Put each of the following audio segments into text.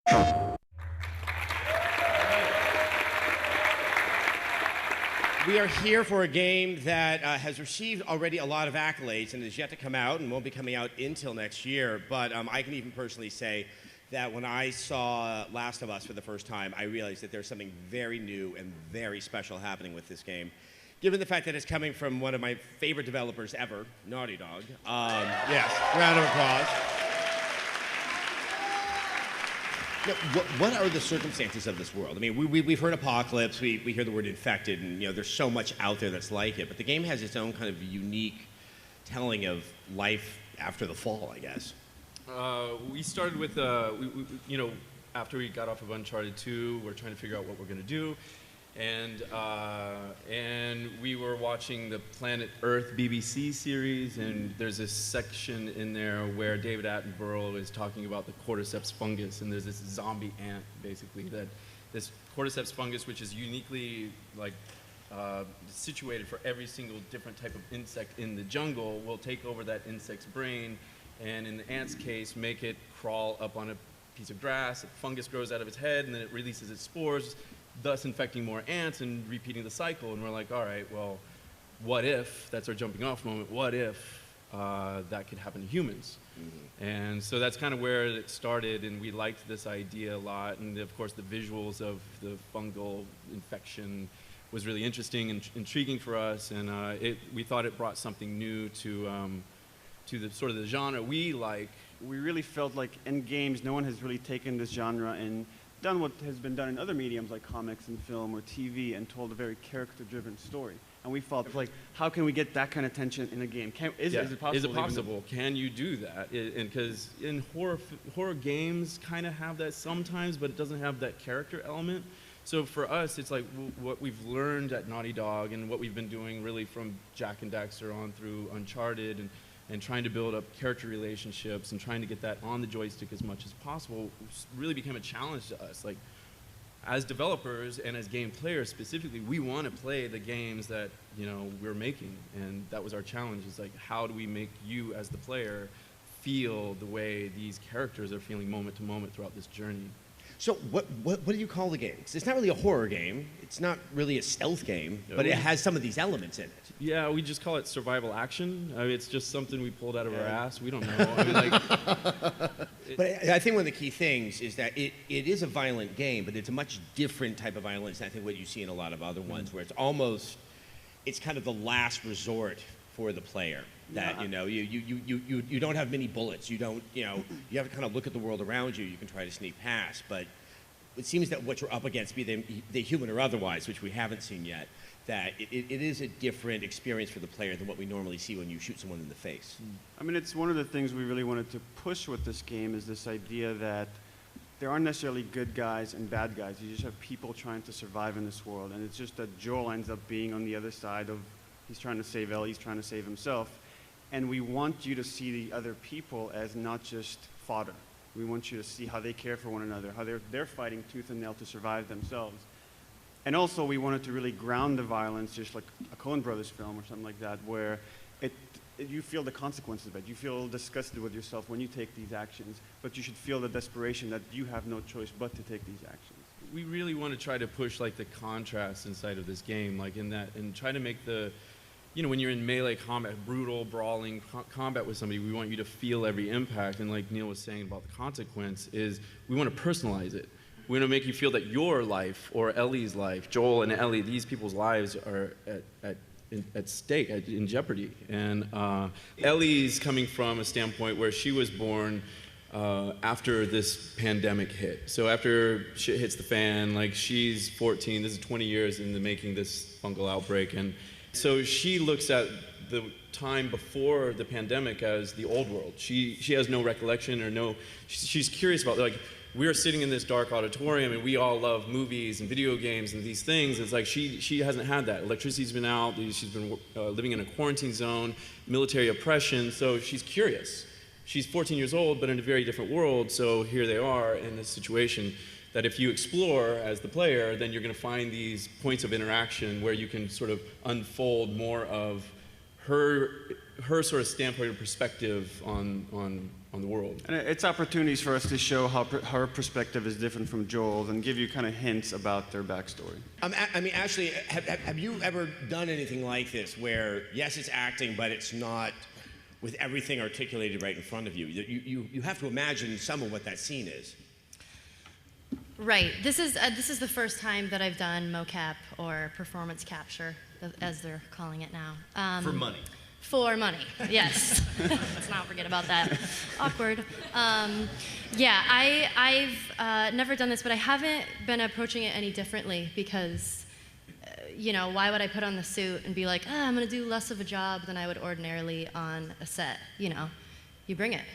We are here for a game that has received already a lot of accolades and is yet to come out and won't be coming out until next year. But I can even personally say that when I saw Last of Us for the first time, I realized that there's something very new and very special happening with this game. Given the fact that it's coming from one of my favorite developers ever, Naughty Dog. Yes, round of applause. Now, what are the circumstances of this world? I mean, we've heard apocalypse, we hear the word infected, and there's so much out there that's like it. But the game has its own kind of unique telling of life after the fall, I guess. We started with, after we got off of Uncharted 2, we're trying to figure out what we're going to do. And we were watching the Planet Earth BBC series, and there's this section in there where David Attenborough is talking about the cordyceps fungus, and there's this zombie ant, basically, that this cordyceps fungus, which is uniquely situated for every single different type of insect in the jungle, will take over that insect's brain, and in the ant's case, make it crawl up on a piece of grass. A fungus grows out of its head, and then it releases its spores, thus infecting more ants and repeating the cycle. And we're like, all right, well, what if, that's our jumping off moment, what if that could happen to humans? Mm-hmm. And so that's kind of where it started, and we liked this idea a lot. And of course, the visuals of the fungal infection was really interesting and intriguing for us. And we thought it brought something new to the sort of the genre we like. We really felt like in games, no one has really taken this genre and done what has been done in other mediums like comics and film or TV and told a very character-driven story. And we felt like, how can we get that kind of tension in a game? Is it possible? Is it possible? Can you do that? And because in horror games kind of have that sometimes, but it doesn't have that character element. So for us, it's like what we've learned at Naughty Dog and what we've been doing really from Jak and Daxter on through Uncharted and trying to build up character relationships and trying to get that on the joystick as much as possible really became a challenge to us. Like, as developers and as game players specifically, we want to play the games that we're making, and that was our challenge. Is like, how do we make you as the player feel the way these characters are feeling moment to moment throughout this journey? So what do you call the game? It's not really a horror game. It's not really a stealth game, but it has some of these elements in it. Yeah, we just call it survival action. I mean, it's just something we pulled out of our ass. We don't know. I mean, but I think one of the key things is that it is a violent game, but it's a much different type of violence than I think what you see in a lot of other ones, where it's kind of the last resort for the player. That you don't have many bullets. You don't you have to kind of look at the world around you. You can try to sneak past, but it seems that what you're up against, be they human or otherwise, which we haven't seen yet, that it is a different experience for the player than what we normally see when you shoot someone in the face. I mean, it's one of the things we really wanted to push with this game is this idea that there aren't necessarily good guys and bad guys. You just have people trying to survive in this world, and it's just that Joel ends up being on the other side of, he's trying to save Ellie, he's trying to save himself. And we want you to see the other people as not just fodder. We want you to see how they care for one another, how they're fighting tooth and nail to survive themselves. And also, we wanted to really ground the violence, just like a Coen Brothers film or something like that, where you feel the consequences of it. You feel disgusted with yourself when you take these actions, but you should feel the desperation that you have no choice but to take these actions. We really want to try to push like the contrast inside of this game, like in that, and try to make the, when you're in melee combat, brutal, brawling combat with somebody, we want you to feel every impact. And like Neil was saying about the consequence, is we want to personalize it. We want to make you feel that your life, or Ellie's life, Joel and Ellie, these people's lives are at stake, in jeopardy. And Ellie's coming from a standpoint where she was born after this pandemic hit. So after shit hits the fan, like she's 14, this is 20 years into making this fungal outbreak. And so she looks at the time before the pandemic as the old world. She has no recollection or she's curious about, like, we're sitting in this dark auditorium and we all love movies and video games and these things. It's like she hasn't had that. Electricity's been out, she's been living in a quarantine zone, military oppression, so she's curious. She's 14 years old, but in a very different world, so here they are in this situation that if you explore as the player, then you're going to find these points of interaction where you can sort of unfold more of her sort of standpoint or perspective on the world. And it's opportunities for us to show how her perspective is different from Joel's and give you kind of hints about their backstory. I mean, Ashley, have you ever done anything like this where, yes, it's acting, but it's not with everything articulated right in front of you? You have to imagine some of what that scene is. Right. This is the first time that I've done mocap or performance capture, as they're calling it now. For money. For money, yes. Let's not forget about that. Awkward. Yeah, I've never done this, but I haven't been approaching it any differently because, you know, why would I put on the suit and be like, I'm going to do less of a job than I would ordinarily on a set? You know, you bring it,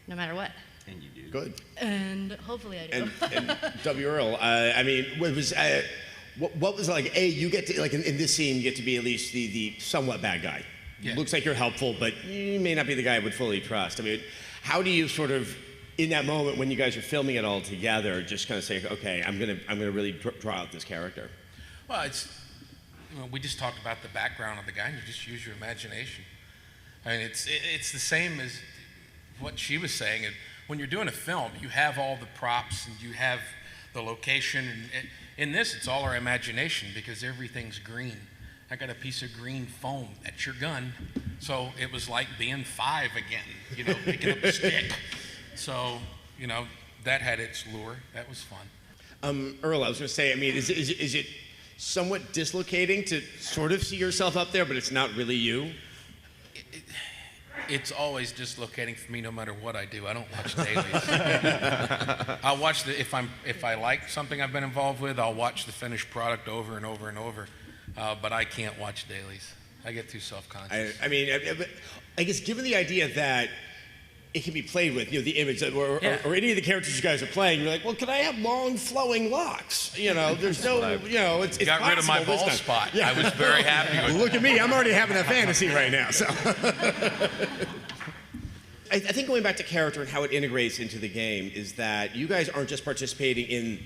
no matter what. And you do. Good. And hopefully I do. And W. Earl, I mean, what was it like? You get to, like in this scene, you get to be at least the somewhat bad guy. Yeah. Looks like you're helpful, but you may not be the guy I would fully trust. I mean, how do you sort of, in that moment when you guys are filming it all together, just kind of say, okay, I'm gonna really draw out this character? Well, we just talked about the background of the guy, and you just use your imagination. I mean, it's the same as what she was saying. When you're doing a film, you have all the props and you have the location. And in this, it's all our imagination because everything's green. I got a piece of green foam. That's your gun. So it was like being 5 again, you know, picking up a stick. So, you know, that had its lure. That was fun. Earl, I was going to say, I mean, is it somewhat dislocating to sort of see yourself up there, but it's not really you? It's always dislocating for me no matter what I do. I don't watch dailies. I'll watch if I like something I've been involved with, I'll watch the finished product over and over and over. But I can't watch dailies. I get too self-conscious. I mean, I guess given the idea that it can be played with, you know, the image or any of the characters you guys are playing, you're like, well, can I have long flowing locks? You know, there's no, you know, it's got rid of my bald spot. Yeah. I was very happy with Look at me, I'm already having that fantasy right now. So, I think going back to character and how it integrates into the game is that you guys aren't just participating in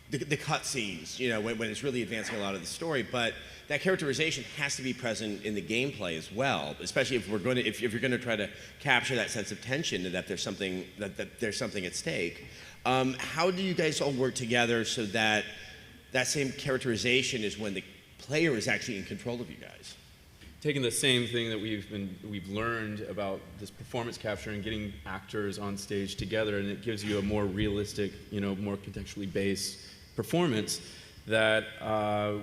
the cut scenes, you know, when it's really advancing a lot of the story, but that characterization has to be present in the gameplay as well, especially if you're going to try to capture that sense of tension and that there's something at stake. How do you guys all work together so that that same characterization is when the player is actually in control of you guys? Taking the same thing that we've learned about this performance capture and getting actors on stage together, and it gives you a more realistic, you know, more contextually based performance. That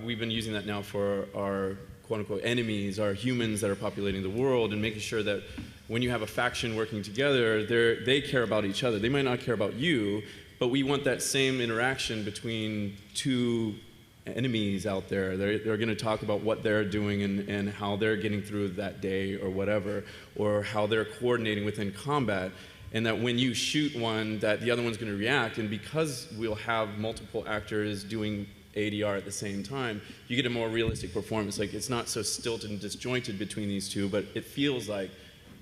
we've been using that now for our quote-unquote enemies, our humans that are populating the world, and making sure that when you have a faction working together, they care about each other. They might not care about you, but we want that same interaction between two enemies out there. They're going to talk about what they're doing and how they're getting through that day or whatever, or how they're coordinating within combat. And that when you shoot one, that the other one's going to react. And because we'll have multiple actors doing ADR at the same time, you get a more realistic performance. Like, it's not so stilted and disjointed between these two, but it feels like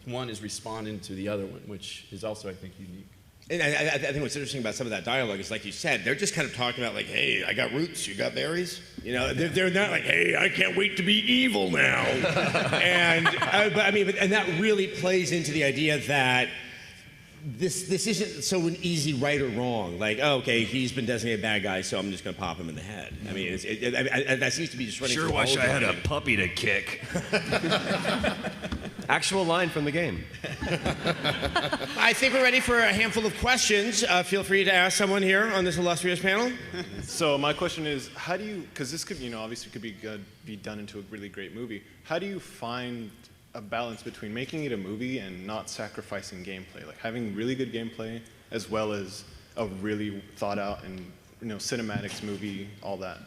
one is responding to the other one, which is also, I think, unique. And I think what's interesting about some of that dialogue is, like you said, they're just kind of talking about, like, hey, I got roots, you got berries. You know, they're not like, hey, I can't wait to be evil now. And that really plays into the idea that this isn't so an easy right or wrong. Like, oh, okay, he's been designated a bad guy, so I'm just going to pop him in the head. I mean, that seems to be just running Sure through wish the I whole had a game. puppy to kick. Actual line from the game. I think we're ready for a handful of questions. Feel free to ask someone here on this illustrious panel. So my question is, how do you, because this could, obviously could be done into a really great movie. How do you find a balance between making it a movie and not sacrificing gameplay, like having really good gameplay as well as a really thought out and cinematics movie, all that?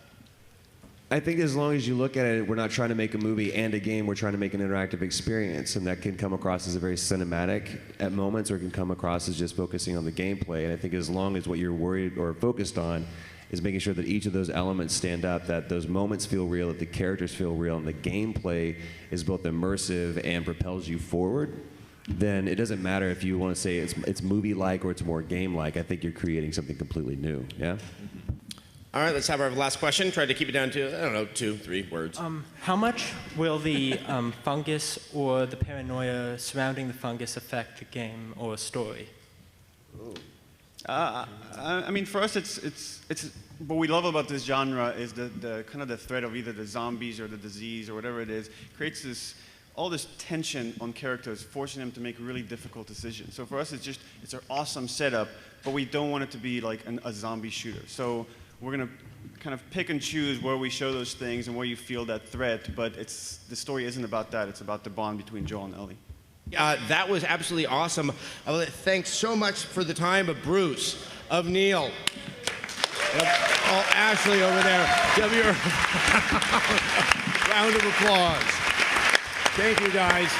I think as long as you look at it, we're not trying to make a movie and a game, we're trying to make an interactive experience, and that can come across as a very cinematic at moments, or it can come across as just focusing on the gameplay. And I think as long as what you're worried or focused on is making sure that each of those elements stand up, that those moments feel real, that the characters feel real, and the gameplay is both immersive and propels you forward, then it doesn't matter if you want to say it's movie-like or it's more game-like. I think you're creating something completely new, yeah? All right, let's have our last question. Try to keep it down to, I don't know, 2, 3 words. How much will the fungus or the paranoia surrounding the fungus affect the game or story? I mean, for us, it's what we love about this genre is the kind of the threat of either the zombies or the disease or whatever it is creates all this tension on characters, forcing them to make really difficult decisions. So for us, it's an awesome setup, but we don't want it to be like a zombie shooter. So we're gonna kind of pick and choose where we show those things and where you feel that threat, but the story isn't about that. It's about the bond between Joel and Ellie. That was absolutely awesome. Thanks so much for the time of Bruce, of Neil, of Ashley over there. Give your round of applause. Thank you, guys.